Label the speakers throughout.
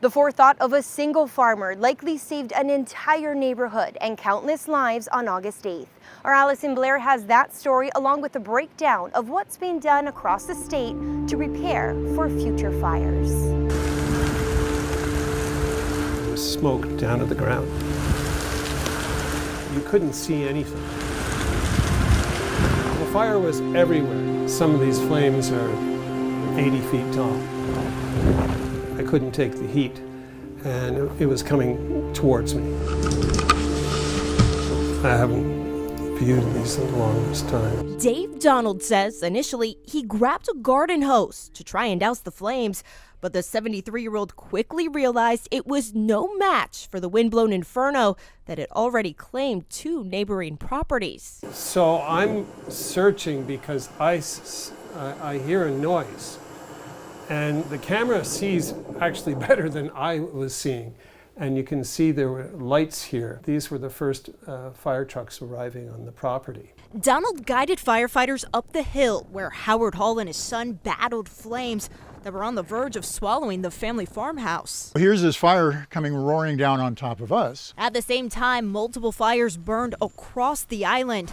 Speaker 1: The forethought of a single farmer likely saved an entire neighborhood and countless lives on August 8th. Our Allison Blair has that story along with a breakdown of what's being done across the state to prepare for future fires.
Speaker 2: There was smoke down to the ground. You couldn't see anything. The fire was everywhere. Some of these flames are 80 feet tall. I couldn't take the heat, and it was coming towards me. I haven't viewed these in the longest time.
Speaker 3: Dave Donald says initially he grabbed a garden hose to try and douse the flames, but the 73-year-old quickly realized it was no match for the windblown inferno that had already claimed 2 neighboring properties.
Speaker 2: So I'm searching because I hear a noise. And the camera sees actually better than I was seeing. And you can see there were lights here. These were the first fire trucks arriving on the property.
Speaker 3: Donald guided firefighters up the hill where Howard Hall and his son battled flames that were on the verge of swallowing the family farmhouse.
Speaker 4: Here's this fire coming roaring down on top of us.
Speaker 3: At the same time, multiple fires burned across the island.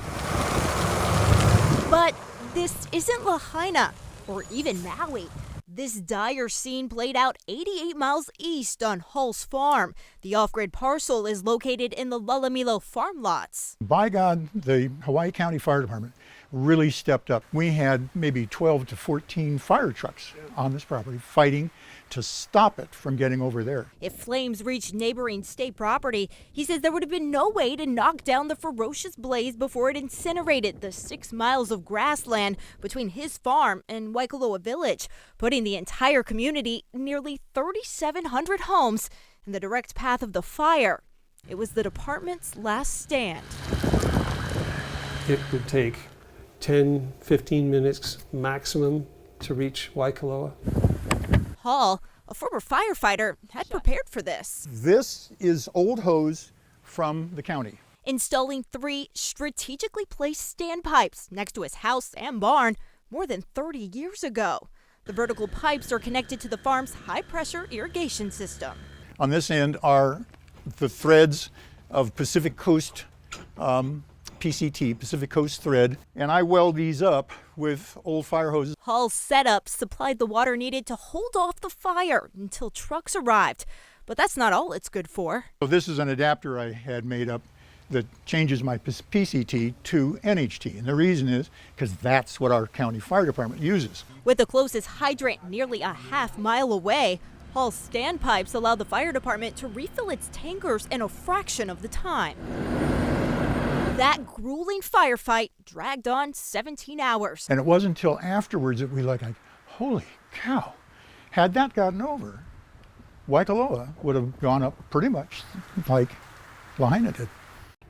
Speaker 3: But this isn't Lahaina or even Maui. This dire scene played out 88 miles east on Hall's farm. The off-grid parcel is located in the Lulamilo farm lots.
Speaker 4: By God, the Hawaii County Fire Department really stepped up. We had maybe 12 to 14 fire trucks on this property fighting to stop it from getting over there.
Speaker 3: If flames reached neighboring state property, he says there would have been no way to knock down the ferocious blaze before it incinerated the 6 miles of grassland between his farm and Waikoloa Village, putting the entire community, nearly 3,700 homes, in the direct path of the fire. It was the department's last stand.
Speaker 2: It would take 10, 15 minutes maximum to reach Waikoloa.
Speaker 3: Hall, a former firefighter, had prepared for this.
Speaker 4: This is old hose from the county.
Speaker 3: Installing 3 strategically placed standpipes next to his house and barn more than 30 years ago. The vertical pipes are connected to the farm's high-pressure irrigation system.
Speaker 4: On this end are the threads of Pacific Coast PCT, Pacific Coast thread, and I weld these up with old fire hoses.
Speaker 3: Hall's setup supplied the water needed to hold off the fire until trucks arrived. But that's not all it's good for.
Speaker 4: So this is an adapter I had made up that changes my PCT to NHT. And the reason is because that's what our county fire department uses.
Speaker 3: With the closest hydrant nearly a half-mile away, Hall's standpipes allow the fire department to refill its tankers in a fraction of the time. That grueling firefight dragged on 17 hours.
Speaker 4: And it wasn't until afterwards that we like, holy cow, had that gotten over, Waikoloa would have gone up pretty much like Lahaina did.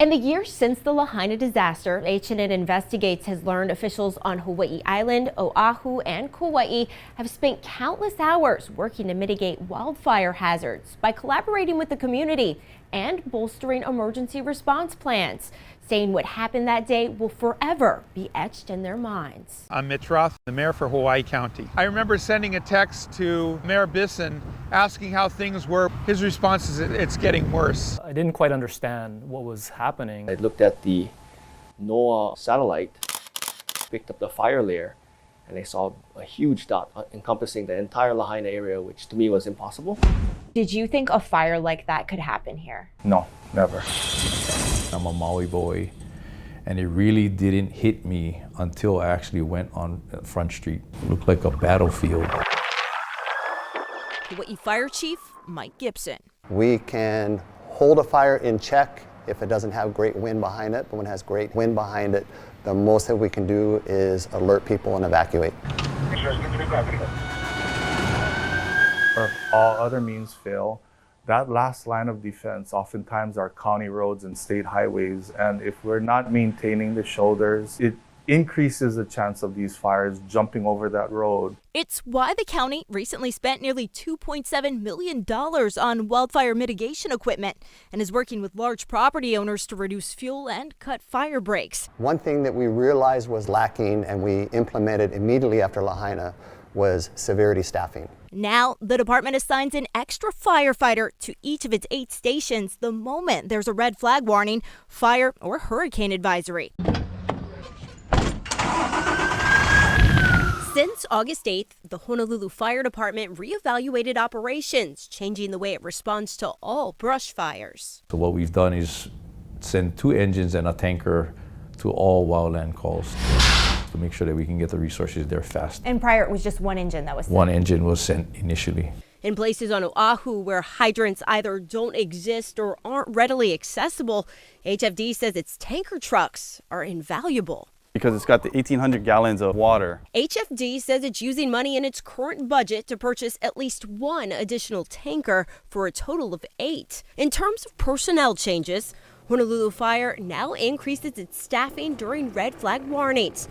Speaker 5: In the years since the Lahaina disaster, H&N Investigates has learned officials on Hawaii Island, Oahu, and Kauai have spent countless hours working to mitigate wildfire hazards by collaborating with the community and bolstering emergency response plans, saying what happened that day will forever be etched in their minds.
Speaker 6: I'm Mitch Roth, the mayor for Hawaii County. I remember sending a text to Mayor Bisson asking how things were. His response is, it's getting worse.
Speaker 7: I didn't quite understand what was happening.
Speaker 8: I looked at the NOAA satellite, picked up the fire layer, and I saw a huge dot encompassing the entire Lahaina area, which to me was impossible.
Speaker 5: Did you think a fire like that could happen here?
Speaker 9: No, never. I'm a Maui boy, and it really didn't hit me until I actually went on Front Street. It looked like a battlefield.
Speaker 3: Hawaii Fire Chief Mike Gibson.
Speaker 10: We can hold a fire in check if it doesn't have great wind behind it, but when it has great wind behind it, the most that we can do is alert people and evacuate.
Speaker 11: Or if all other means fail, that last line of defense oftentimes are county roads and state highways, and if we're not maintaining the shoulders, it increases the chance of these fires jumping over that road.
Speaker 3: It's why the county recently spent nearly $2.7 million on wildfire mitigation equipment and is working with large property owners to reduce fuel and cut fire breaks.
Speaker 10: One thing that we realized was lacking and we implemented immediately after Lahaina was severity staffing.
Speaker 3: Now, the department assigns an extra firefighter to each of its 8 stations the moment there's a red flag warning, fire, or hurricane advisory. Since August 8th, the Honolulu Fire Department reevaluated operations, changing the way it responds to all brush fires.
Speaker 9: So what we've done is send 2 engines and a tanker to all wildland calls to make sure that we can get the resources there fast.
Speaker 5: And prior, it was just 1 engine that was sent.
Speaker 9: 1 engine was sent initially.
Speaker 3: In places on Oahu where hydrants either don't exist or aren't readily accessible, HFD says its tanker trucks are invaluable.
Speaker 12: Because it's got the 1,800 gallons of water.
Speaker 3: HFD says it's using money in its current budget to purchase at least 1 additional tanker for a total of 8. In terms of personnel changes, Honolulu Fire now increases its staffing during red flag warnings.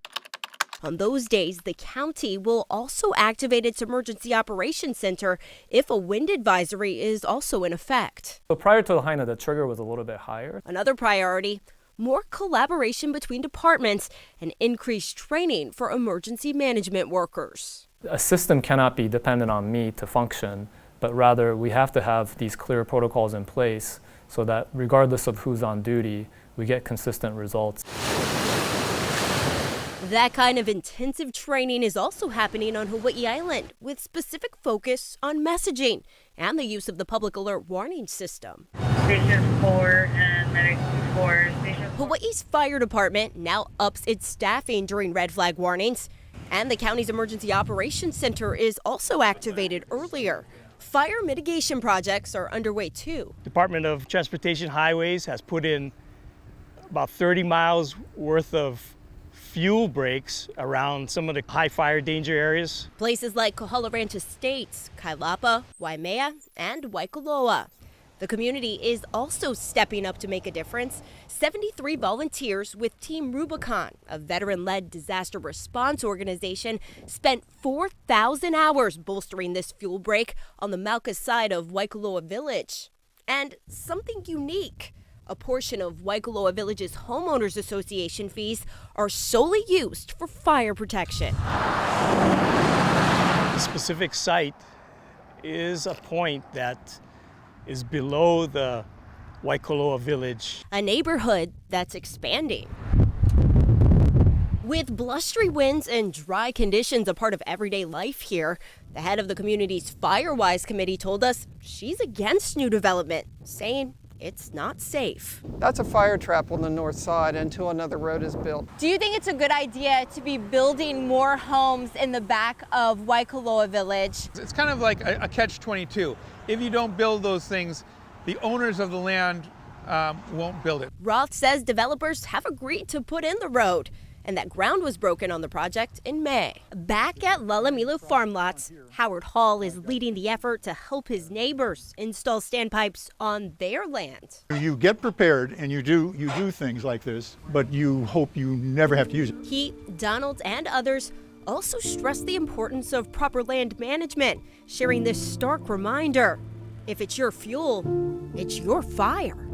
Speaker 3: On those days, the county will also activate its emergency operations center if a wind advisory is also in effect.
Speaker 7: So prior to Lahaina, the trigger was a little bit higher.
Speaker 3: Another priority, more collaboration between departments and increased training for emergency management workers.
Speaker 7: A system cannot be dependent on me to function, but rather we have to have these clear protocols in place so that regardless of who's on duty, we get consistent results.
Speaker 3: That kind of intensive training is also happening on Hawaii Island, with specific focus on messaging and the use of the public alert warning system.
Speaker 13: Station 4 and Medic 4.
Speaker 3: Hawaii's fire department now ups its staffing during red flag warnings, and the county's emergency operations center is also activated earlier. Fire mitigation projects are underway too.
Speaker 14: Department of Transportation Highways has put in about 30 miles worth of fuel breaks around some of the high fire danger areas.
Speaker 3: Places like Kohala Ranch Estates, Kailapa, Waimea, and Waikoloa. The community is also stepping up to make a difference. 73 volunteers with Team Rubicon, a veteran-led disaster response organization, spent 4,000 hours bolstering this fuel break on the Mauka side of Waikoloa Village. And something unique. A portion of Waikoloa Village's Homeowners Association fees are solely used for fire protection.
Speaker 14: The specific site is a point that is below the Waikoloa Village.
Speaker 3: A neighborhood that's expanding. With blustery winds and dry conditions a part of everyday life here, the head of the community's Firewise committee told us she's against new development, saying it's not safe.
Speaker 15: That's a fire trap on the north side until another road is built.
Speaker 16: Do you think it's a good idea to be building more homes in the back of Waikoloa Village?
Speaker 6: It's kind of like a catch-22. If you don't build those things, the owners of the land won't build it.
Speaker 3: Roth says developers have agreed to put in the road, and that ground was broken on the project in May. Back at Lalamilo Farm Lots, Howard Hall is leading the effort to help his neighbors install standpipes on their land.
Speaker 4: You get prepared and you do things like this, but you hope you never have to use it.
Speaker 3: He, Donald, and others also stress the importance of proper land management, sharing this stark reminder: if it's your fuel, it's your fire.